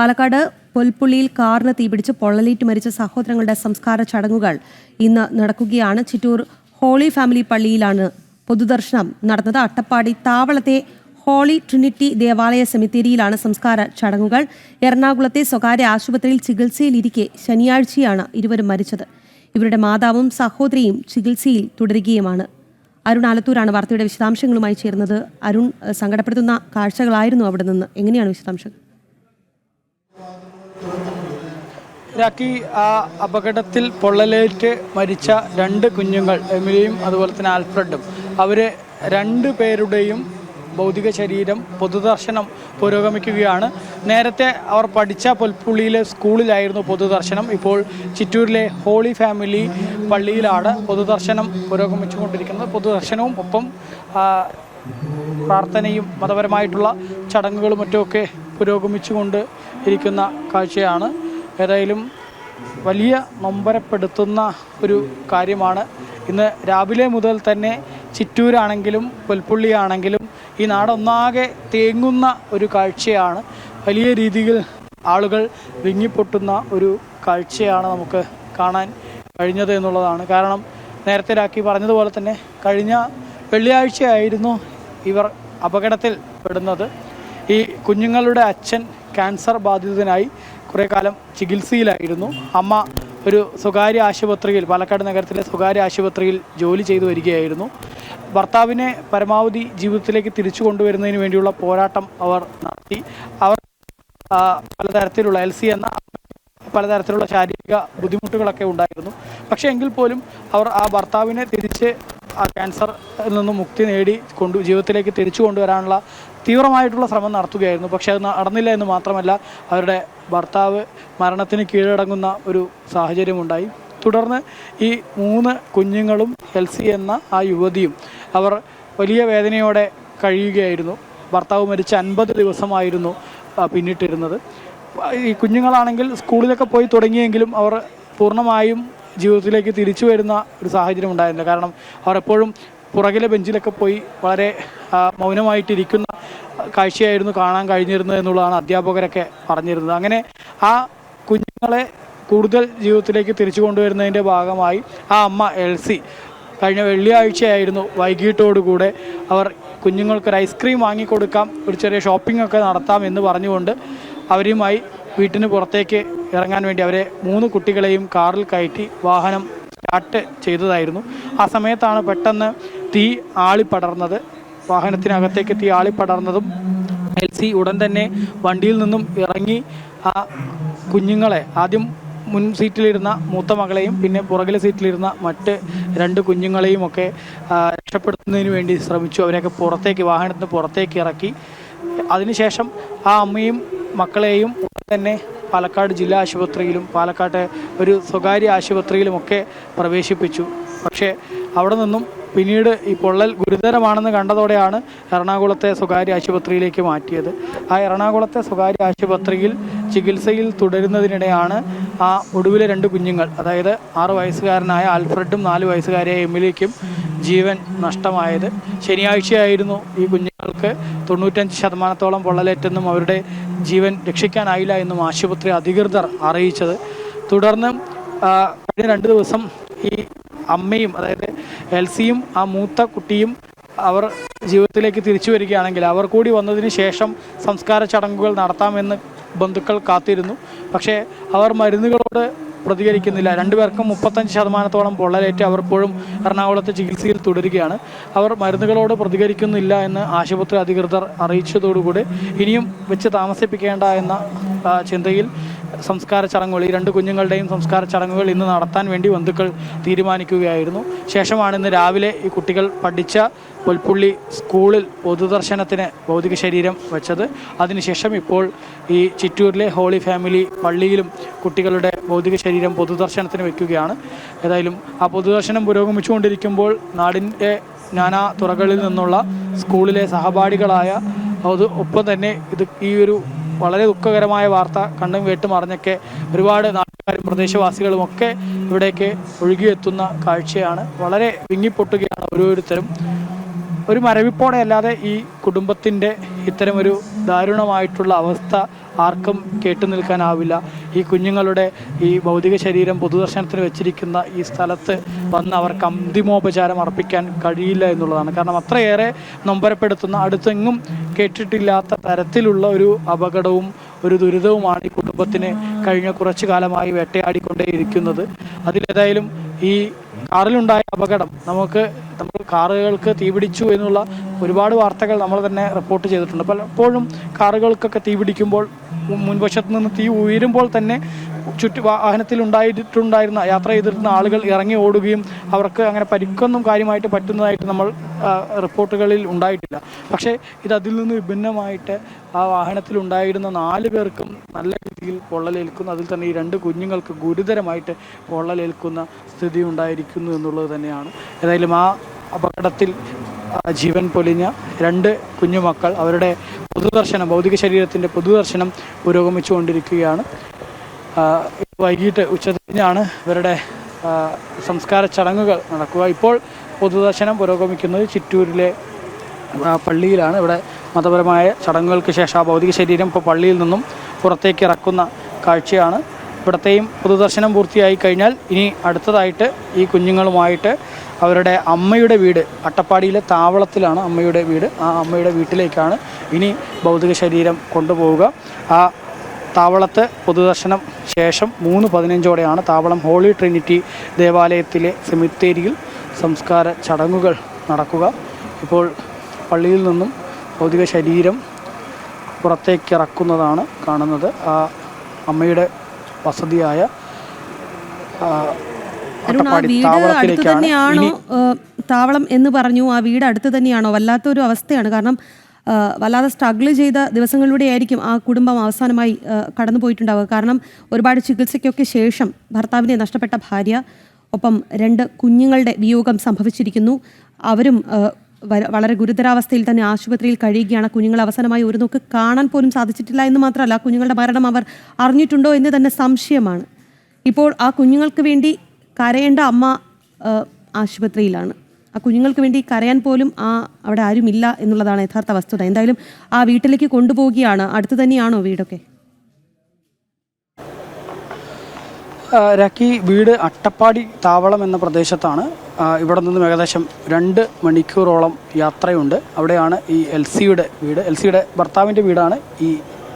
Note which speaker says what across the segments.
Speaker 1: പാലക്കാട് പൊൽപ്പുള്ളിയിൽ കാറിന് തീപിടിച്ച് പൊള്ളലേറ്റ് മരിച്ച സഹോദരങ്ങളുടെ സംസ്കാര ചടങ്ങുകൾ ഇന്ന് നടക്കുകയാണ്. ചിറ്റൂർ ഹോളി ഫാമിലി പള്ളിയിലാണ് പൊതുദർശനം നടന്നത്. അട്ടപ്പാടി താവളത്തെ ഹോളി ട്രിനിറ്റി ദേവാലയ സെമിത്തേരിയിലാണ് സംസ്കാര ചടങ്ങുകൾ. എറണാകുളത്തെ സ്വകാര്യ ആശുപത്രിയിൽ ചികിത്സയിലിരിക്കെ ശനിയാഴ്ചയാണ് ഇരുവരും മരിച്ചത്. ഇവരുടെ മാതാവും സഹോദരിയും ചികിത്സയിൽ തുടരുകയുമാണ്. അരുൺ ആലത്തൂരാണ് വാർത്തയുടെ വിശദാംശങ്ങളുമായി ചേർന്നത്. അരുൺ, സങ്കടപ്പെടുത്തുന്ന കാഴ്ചകളായിരുന്നു അവിടെ നിന്ന്. എങ്ങനെയാണ് വിശദാംശങ്ങൾ?
Speaker 2: ആ അപകടത്തിൽ പൊള്ളലേറ്റ് മരിച്ച രണ്ട് കുഞ്ഞുങ്ങൾ, എമിലിയും അതുപോലെ തന്നെ ആൽഫ്രഡും, അവരെ രണ്ടുപേരുടെയും ഭൗതിക ശരീരം പൊതുദർശനം പുരോഗമിക്കുകയാണ്. നേരത്തെ അവർ പഠിച്ച പൊൽപ്പുള്ളിയിലെ സ്കൂളിലായിരുന്നു പൊതുദർശനം. ഇപ്പോൾ ചിറ്റൂരിലെ ഹോളി ഫാമിലി പള്ളിയിലാണ് പൊതുദർശനം പുരോഗമിച്ചുകൊണ്ടിരിക്കുന്നത്. പൊതുദർശനവും ഒപ്പം പ്രാർത്ഥനയും മതപരമായിട്ടുള്ള ചടങ്ങുകളും മറ്റുമൊക്കെ പുരോഗമിച്ചുകൊണ്ട് ഇരിക്കുന്ന കാഴ്ചയാണ്. ഏതായാലും വലിയ നൊമ്പരപ്പെടുത്തുന്ന ഒരു കാര്യമാണ്. ഇന്ന് രാവിലെ മുതൽ തന്നെ ചിറ്റൂരാണെങ്കിലും പൊൽപ്പുള്ളിയാണെങ്കിലും ഈ നാടൊന്നാകെ തേങ്ങുന്ന ഒരു കാഴ്ചയാണ്. വലിയ രീതിയിൽ ആളുകൾ വിങ്ങിപ്പൊട്ടുന്ന ഒരു കാഴ്ചയാണ് നമുക്ക് കാണാൻ കഴിഞ്ഞത് എന്നുള്ളതാണ്. കാരണം നേരത്തെ രാഖി പറഞ്ഞതുപോലെ തന്നെ കഴിഞ്ഞ വെള്ളിയാഴ്ചയായിരുന്നു ഇവർ അപകടത്തിൽ പെടുന്നത്. ഈ കുഞ്ഞുങ്ങളുടെ അച്ഛൻ ക്യാൻസർ ബാധിതനായി കുറേ കാലം ചികിത്സയിലായിരുന്നു. അമ്മ ഒരു സ്വകാര്യ ആശുപത്രിയിൽ, പാലക്കാട് നഗരത്തിലെ സ്വകാര്യ ആശുപത്രിയിൽ ജോലി ചെയ്തു വരികയായിരുന്നു. ഭർത്താവിനെ പരമാവധി ജീവിതത്തിലേക്ക് തിരിച്ചു കൊണ്ടുവരുന്നതിന് വേണ്ടിയുള്ള പോരാട്ടം അവർ നടത്തി. അവർ പലതരത്തിലുള്ള LC എന്ന പലതരത്തിലുള്ള ശാരീരിക ബുദ്ധിമുട്ടുകളൊക്കെ ഉണ്ടായിരുന്നു. പക്ഷേ എങ്കിൽ പോലും അവർ ആ ഭർത്താവിനെ തിരിച്ച് ആ ക്യാൻസറിൽ നിന്നും മുക്തി നേടി ജീവിതത്തിലേക്ക് തിരിച്ചു കൊണ്ടുവരാനുള്ള തീവ്രമായിട്ടുള്ള ശ്രമം നടത്തുകയായിരുന്നു. പക്ഷേ അത് നടന്നില്ല എന്ന് മാത്രമല്ല, അവരുടെ ഭർത്താവ് മരണത്തിന് കീഴടങ്ങുന്ന ഒരു സാഹചര്യമുണ്ടായി. തുടർന്ന് ഈ 3 കുഞ്ഞുങ്ങളും LC എന്ന ആ യുവതിയും അവർ വലിയ വേദനയോടെ കഴിയുകയായിരുന്നു. ഭർത്താവ് മരിച്ച 50 ദിവസമായിരുന്നു പിന്നിട്ടിരുന്നത്. ഈ കുഞ്ഞുങ്ങളാണെങ്കിൽ സ്കൂളിലൊക്കെ പോയി തുടങ്ങിയെങ്കിലും അവർ പൂർണ്ണമായും ജീവിതത്തിലേക്ക് തിരിച്ചു വരുന്ന ഒരു സാഹചര്യം ഉണ്ടായിരുന്നില്ല. കാരണം അവർ എപ്പോഴും പുറകിലെ ബെഞ്ചിലൊക്കെ പോയി വളരെ മൗനമായിട്ടിരിക്കുന്ന കാഴ്ചയായിരുന്നു കാണാൻ കഴിഞ്ഞിരുന്നത് എന്നുള്ളതാണ് അധ്യാപകരൊക്കെ പറഞ്ഞിരുന്നത്. അങ്ങനെ ആ കുഞ്ഞുങ്ങളെ കൂടുതൽ ജീവിതത്തിലേക്ക് തിരിച്ചു കൊണ്ടുവരുന്നതിൻ്റെ ഭാഗമായി ആ അമ്മ LC കഴിഞ്ഞ വെള്ളിയാഴ്ചയായിരുന്നു വൈകിട്ടോടുകൂടെ അവർ കുഞ്ഞുങ്ങൾക്കൊരു ഐസ്ക്രീം വാങ്ങിക്കൊടുക്കാം, ഒരു ചെറിയ ഷോപ്പിംഗ് ഒക്കെ നടത്താം എന്ന് പറഞ്ഞുകൊണ്ട് അവരുമായി വീട്ടിന് പുറത്തേക്ക് ഇറങ്ങാൻ വേണ്ടി അവരെ 3 കുട്ടികളെയും കാറിൽ കയറ്റി വാഹനം സ്റ്റാർട്ട് ചെയ്തതായിരുന്നു. ആ സമയത്താണ് പെട്ടെന്ന് തീ ആളിപ്പടർന്നത്. വാഹനത്തിനകത്തേക്ക് തീ ആളിപ്പടർന്നതും LC ഉടൻ തന്നെ വണ്ടിയിൽ നിന്നും ഇറങ്ങി ആ കുഞ്ഞുങ്ങളെ, ആദ്യം മുൻ സീറ്റിലിരുന്ന മൂത്ത മകളെയും പിന്നെ പുറകിലെ സീറ്റിലിരുന്ന മറ്റ് 2 കുഞ്ഞുങ്ങളെയും ഒക്കെ രക്ഷപ്പെടുത്തുന്നതിന് വേണ്ടി ശ്രമിച്ചു. അവരെയൊക്കെ പുറത്തേക്ക്, വാഹനത്തിന് പുറത്തേക്ക് ഇറക്കി. അതിനുശേഷം ആ അമ്മയും മക്കളെയും തന്നെ പാലക്കാട് ജില്ലാ ആശുപത്രിയിലും പാലക്കാട്ടെ ഒരു സ്വകാര്യ ആശുപത്രിയിലുമൊക്കെ പ്രവേശിപ്പിച്ചു. പക്ഷേ അവിടെ നിന്നും പിന്നീട് ഈ പൊള്ളൽ ഗുരുതരമാണെന്ന് കണ്ടതോടെയാണ് എറണാകുളത്തെ സ്വകാര്യ ആശുപത്രിയിലേക്ക് മാറ്റിയത്. ആ എറണാകുളത്തെ സ്വകാര്യ ആശുപത്രിയിൽ ചികിത്സയിൽ തുടരുന്നതിനിടെയാണ് ആ ഒടുവിലെ 2 കുഞ്ഞുങ്ങൾ, അതായത് 6 വയസ്സുകാരനായ ആൽഫ്രഡും 4 വയസ്സുകാരിയായ എമിലിക്കും ജീവൻ നഷ്ടമായത്. ശനിയാഴ്ചയായിരുന്നു ഈ കുഞ്ഞുങ്ങൾക്ക് 95% പൊള്ളലേറ്റെന്നും അവരുടെ ജീവൻ രക്ഷിക്കാനായില്ല എന്നും ആശുപത്രി അധികൃതർ അറിയിച്ചത്. തുടർന്ന് കഴിഞ്ഞ 2 ദിവസം ഈ അമ്മയും, അതായത് LCയും ആ മൂത്ത കുട്ടിയും അവർ ജീവിതത്തിലേക്ക് തിരിച്ചു വരികയാണെങ്കിൽ അവർ കൂടി വന്നതിന് ശേഷം സംസ്കാര ചടങ്ങുകൾ നടത്താമെന്ന് ബന്ധുക്കൾ കാത്തിരുന്നു. പക്ഷേ അവർ മരുന്നുകളോട് പ്രതികരിക്കുന്നില്ല. 2 പേർക്കും 35% പൊള്ളലേറ്റ് അവർ ഇപ്പോഴും എറണാകുളത്ത് ചികിത്സയിൽ തുടരുകയാണ്. അവർ മരുന്നുകളോട് പ്രതികരിക്കുന്നില്ല എന്ന് ആശുപത്രി അധികൃതർ അറിയിച്ചതോടുകൂടി ഇനിയും വെച്ച് താമസിപ്പിക്കേണ്ട എന്ന ചിന്തയിൽ സംസ്കാര ചടങ്ങുകൾ, ഈ 2 കുഞ്ഞുങ്ങളുടെയും സംസ്കാര ചടങ്ങുകൾ ഇന്ന് നടത്താൻ വേണ്ടി ബന്ധുക്കൾ തീരുമാനിക്കുകയായിരുന്നു. ശേഷമാണ് ഇന്ന് രാവിലെ ഈ കുട്ടികൾ പഠിച്ച പൊൽപ്പുള്ളി സ്കൂളിൽ പൊതുദർശനത്തിന് ഭൗതിക ശരീരം വെച്ചത്. അതിനുശേഷം ഇപ്പോൾ ഈ ചിറ്റൂരിലെ ഹോളി ഫാമിലി പള്ളിയിലും കുട്ടികളുടെ ഭൗതിക ശരീരം പൊതുദർശനത്തിന് വയ്ക്കുകയാണ്. ഏതായാലും ആ പൊതുദർശനം പുരോഗമിച്ചുകൊണ്ടിരിക്കുമ്പോൾ നാടിൻ്റെ നാനാ തുറകളിൽ നിന്നുള്ള സ്കൂളിലെ സഹപാഠികളായ ഒപ്പം തന്നെ ഈ ഒരു വളരെ ദുഃഖകരമായ വാർത്ത കണ്ടും കേട്ടും അറിഞ്ഞൊക്കെ ഒരുപാട് നാട്ടുകാരും പ്രദേശവാസികളുമൊക്കെ ഇവിടേക്ക് ഒഴുകിയെത്തുന്ന കാഴ്ചയാണ്. വളരെ വിങ്ങിപ്പൊട്ടുകയാണ് ഓരോരുത്തരും. ഒരു മരവിപ്പോടെ അല്ലാതെ ഈ കുടുംബത്തിൻ്റെ ഇത്തരമൊരു ദാരുണമായിട്ടുള്ള അവസ്ഥ ആർക്കും കേട്ടു നിൽക്കാനാവില്ല. ഈ കുഞ്ഞുങ്ങളുടെ ഈ ഭൗതിക ശരീരം പൊതുദർശനത്തിന് വെച്ചിരിക്കുന്ന ഈ സ്ഥലത്ത് വന്ന് അവർക്ക് അന്തിമോപചാരം അർപ്പിക്കാൻ കഴിയില്ല എന്നുള്ളതാണ്. കാരണം അത്രയേറെ നൊമ്പരപ്പെടുത്തുന്ന, അടുത്തെങ്ങും കേട്ടിട്ടില്ലാത്ത തരത്തിലുള്ള ഒരു അപകടവും ഒരു ദുരിതവുമാണ് ഈ കുടുംബത്തിന് കഴിഞ്ഞ കുറച്ചു കാലമായി വേട്ടയാടിക്കൊണ്ടേയിരിക്കുന്നത്. അതിലേതായാലും ഈ കാറിലുണ്ടായ അപകടം നമ്മൾ കാറുകൾക്ക് തീപിടിച്ചു എന്നുള്ള ഒരുപാട് വാർത്തകൾ നമ്മൾ തന്നെ റിപ്പോർട്ട് ചെയ്തിട്ടുണ്ട്. പലപ്പോഴും കാറുകൾക്കൊക്കെ തീപിടിക്കുമ്പോൾ മുൻവശത്ത് നിന്ന് തീ ഉയരുമ്പോൾ തന്നെ വാഹനത്തിൽ യാത്ര ചെയ്തിരുന്ന ആളുകൾ ഇറങ്ങി ഓടുകയും അവർക്ക് അങ്ങനെ പരിക്കൊന്നും കാര്യമായിട്ട് പറ്റുന്നതായിട്ട് നമ്മൾ റിപ്പോർട്ടുകളിൽ ഉണ്ടായിട്ടില്ല. പക്ഷേ അതിൽ നിന്ന് വിഭിന്നമായിട്ട് ആ വാഹനത്തിൽ ഉണ്ടായിരുന്ന 4 പേർക്കും നല്ല രീതിയിൽ പൊള്ളലേൽക്കുന്നു. അതിൽ തന്നെ ഈ 2 കുഞ്ഞുങ്ങൾക്ക് ഗുരുതരമായിട്ട് പൊള്ളലേൽക്കുന്ന സ്ഥിതി ഉണ്ടായിരിക്കുന്നു എന്നുള്ളത് തന്നെയാണ്. ഏതായാലും ആ അപകടത്തിൽ ജീവൻ പൊലിഞ്ഞ 2 കുഞ്ഞുമക്കൾ അവരുടെ ഭൗതിക ശരീരത്തിൻ്റെ പൊതുദർശനം പുരോഗമിച്ചുകൊണ്ടിരിക്കുകയാണ്. വൈകിട്ട് ഉച്ചതിരിഞ്ഞാണ് ഇവരുടെ സംസ്കാര ചടങ്ങുകൾ നടക്കുക. ഇപ്പോൾ പൊതുദർശനം പുരോഗമിക്കുന്നത് ചിറ്റൂരിലെ പള്ളിയിലാണ്. ഇവിടെ മതപരമായ ചടങ്ങുകൾക്ക് ശേഷം ആ ഭൗതിക ശരീരം ഇപ്പോൾ പള്ളിയിൽ നിന്നും പുറത്തേക്ക് ഇറക്കുന്ന കാഴ്ചയാണ്. ഇവിടത്തെയും പൊതുദർശനം പൂർത്തിയായി കഴിഞ്ഞാൽ ഇനി അടുത്തതായിട്ട് ഈ കുഞ്ഞുങ്ങളുമായിട്ട് അവരുടെ അമ്മയുടെ വീട്, അട്ടപ്പാടിയിലെ താവളത്തിലാണ് അമ്മയുടെ വീട്. ആ അമ്മയുടെ വീട്ടിലേക്കാണ് ഇനി ഭൗതിക ശരീരം കൊണ്ടുപോവുക. ആ താവളത്ത് പൊതുദർശനം ശേഷം 3:15 താവളം ഹോളി ട്രിനിറ്റി ദേവാലയത്തിലെ സെമിത്തേരിയിൽ സംസ്കാര ചടങ്ങുകൾ നടക്കുക. ഇപ്പോൾ പള്ളിയിൽ നിന്നും ഭൗതിക ശരീരം പുറത്തേക്കിറക്കുന്നതാണ് കാണുന്നത്. ആ അമ്മയുടെ വസതിയായ
Speaker 1: താവളം എന്ന് പറഞ്ഞു. ആ വീട് അടുത്ത് തന്നെയാണോ? വല്ലാത്തൊരു അവസ്ഥയാണ്. കാരണം വല്ലാതെ സ്ട്രഗിൾ ചെയ്ത ദിവസങ്ങളിലൂടെ ആയിരിക്കും ആ കുടുംബം അവസാനമായി കടന്നു പോയിട്ടുണ്ടാവുക. കാരണം ഒരുപാട് ചികിത്സയ്ക്കൊക്കെ ശേഷം ഭർത്താവിനെ നഷ്ടപ്പെട്ട ഭാര്യ, ഒപ്പം 2 കുഞ്ഞുങ്ങളുടെ വിയോഗം സംഭവിച്ചിരിക്കുന്നു. അവരും വളരെ ഗുരുതരാവസ്ഥയിൽ തന്നെ ആശുപത്രിയിൽ കഴിയുകയാണ്. കുഞ്ഞുങ്ങൾ അവസാനമായി ഒരു നോക്ക് കാണാൻ പോലും സാധിച്ചിട്ടില്ല എന്ന് മാത്രമല്ല, കുഞ്ഞുങ്ങളുടെ മരണം അവർ അറിഞ്ഞിട്ടുണ്ടോ എന്ന് തന്നെ സംശയമാണ്. ഇപ്പോൾ ആ കുഞ്ഞുങ്ങൾക്ക് വേണ്ടി കരയേണ്ട അമ്മ ആശുപത്രിയിലാണ്. ആ കുഞ്ഞുങ്ങൾക്ക് വേണ്ടി കരയാൻ പോലും അവിടെ ആരുമില്ല എന്നുള്ളതാണ് യഥാർത്ഥ വസ്തുത. എന്തായാലും ആ വീട്ടിലേക്ക് കൊണ്ടുപോവുകയാണ്. അടുത്ത് തന്നെയാണോ വീടൊക്കെ?
Speaker 2: രാഖി, വീട് അട്ടപ്പാടി താവളം എന്ന പ്രദേശത്താണ്. ഇവിടെ നിന്നും ഏകദേശം 2 മണിക്കൂറോളം യാത്രയുണ്ട്. അവിടെയാണ് ഈ എൽസിയുടെ വീട്. എൽസിയുടെ ഭർത്താവിൻ്റെ വീടാണ് ഈ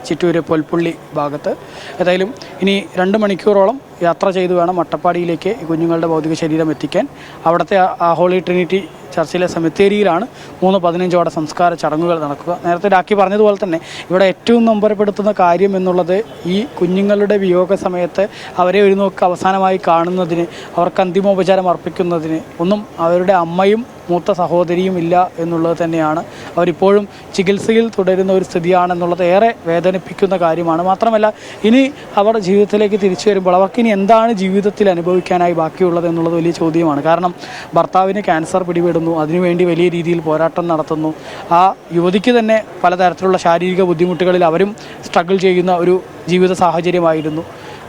Speaker 2: ചിറ്റൂര് പൊൽപ്പുള്ളി ഭാഗത്ത്. ഏതായാലും ഇനി 2 മണിക്കൂറോളം യാത്ര ചെയ്തു വേണം അട്ടപ്പാടിയിലേക്ക് ഈ കുഞ്ഞുങ്ങളുടെ ഭൗതിക ശരീരം എത്തിക്കാൻ. അവിടുത്തെ ആ ഹോളി ട്രിനിറ്റി ചർച്ചിലെ സെമിത്തേരിയിലാണ് 3:15 സംസ്കാര ചടങ്ങുകൾ നടക്കുക. നേരത്തെ രാഖി പറഞ്ഞതുപോലെ തന്നെ ഇവിടെ ഏറ്റവും നൊമ്പരപ്പെടുത്തുന്ന കാര്യം എന്നുള്ളത് ഈ കുഞ്ഞുങ്ങളുടെ വിയോഗ സമയത്ത് അവരെ ഒരു നോക്ക് അവസാനമായി കാണുന്നതിന്, അവർക്ക് അന്തിമോപചാരം അർപ്പിക്കുന്നതിന് ഒന്നും അവരുടെ അമ്മയും മൂത്ത സഹോദരിയും ഇല്ല എന്നുള്ളത് തന്നെയാണ്. അവരിപ്പോഴും ചികിത്സയിൽ തുടരുന്ന ഒരു സ്ഥിതിയാണെന്നുള്ളത് ഏറെ വേദനിപ്പിക്കുന്ന കാര്യമാണ്. മാത്രമല്ല, ഇനി അവർ ജീവിതത്തിലേക്ക് തിരിച്ചു വരുമ്പോൾ അവർക്കിനി എന്താണ് ജീവിതത്തിൽ അനുഭവിക്കാനായി ബാക്കിയുള്ളത് എന്നുള്ളത് വലിയ ചോദ്യമാണ്. കാരണം ഭർത്താവിന് ക്യാൻസർ പിടിപെടുന്നു, അതിനുവേണ്ടി വലിയ രീതിയിൽ പോരാട്ടം നടത്തുന്നു. ആ യുവതിക്ക് തന്നെ പലതരത്തിലുള്ള ശാരീരിക ബുദ്ധിമുട്ടുകളിൽ അവരും സ്ട്രഗിൾ ചെയ്യുന്ന ഒരു ജീവിത സാഹചര്യമായിരുന്നു.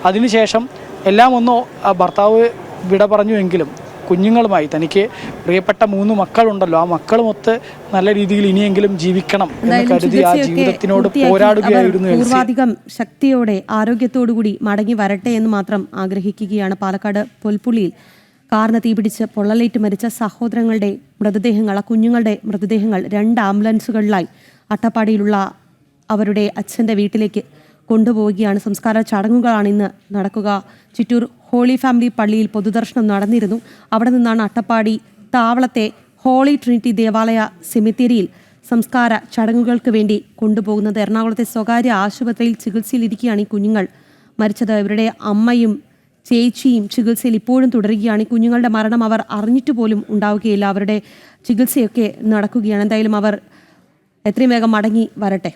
Speaker 2: അതിനുശേഷം എല്ലാം ഒന്നോ ഭർത്താവ് വിട പറഞ്ഞുവെങ്കിലും കുഞ്ഞുങ്ങളുമായി തനിക്ക് പ്രിയപ്പെട്ട 3 മക്കളുണ്ടല്ലോ, ആ മക്കളുമൊത്ത് നല്ല രീതിയിൽ ഇനിയെങ്കിലും ജീവിക്കണം എന്ന് കരുതി ആ ജീവിതത്തിനോട് പോരാടുകയായിരുന്നു.
Speaker 1: പൂർവാധികം ശക്തിയോടെ ആരോഗ്യത്തോടുകൂടി മടങ്ങി വരട്ടെ എന്ന് മാത്രം ആഗ്രഹിക്കുകയാണ്. പാലക്കാട് പൊൽപ്പുള്ളിയിൽ കാറിന് തീപിടിച്ച് പൊള്ളലേറ്റ് മരിച്ച സഹോദരങ്ങളുടെ മൃതദേഹങ്ങൾ, ആ കുഞ്ഞുങ്ങളുടെ മൃതദേഹങ്ങൾ 2 ആംബുലൻസുകളിലായി അട്ടപ്പാടിയിലുള്ള അവരുടെ അച്ഛൻ്റെ വീട്ടിലേക്ക് കൊണ്ടുപോവുകയാണ്. സംസ്കാര ചടങ്ങുകളാണ് ഇന്ന് നടക്കുക. ചിറ്റൂർ ഹോളി ഫാമിലി പള്ളിയിൽ പൊതുദർശനം നടന്നിരുന്നു. അവിടെ നിന്നാണ് അട്ടപ്പാടി താവളത്തെ ഹോളി ട്രിനിറ്റി ദേവാലയ സെമിത്തേരിയിൽ സംസ്കാര ചടങ്ങുകൾക്ക് വേണ്ടി കൊണ്ടുപോകുന്നത്. എറണാകുളത്തെ സ്വകാര്യ ആശുപത്രിയിൽ ചികിത്സയിലിരിക്കുകയാണ് ഈ കുഞ്ഞുങ്ങൾ മരിച്ചത്. ഇവരുടെ അമ്മയും ചേച്ചിയും ചികിത്സയിൽ ഇപ്പോഴും തുടരുകയാണ്. ഈ കുഞ്ഞുങ്ങളുടെ മരണം അവർ അറിഞ്ഞിട്ട് പോലും ഉണ്ടാവുകയില്ല. അവരുടെ ചികിത്സയൊക്കെ നടക്കുകയാണ്. എന്തായാലും അവർ എത്രയും വേഗം മടങ്ങി വരട്ടെ.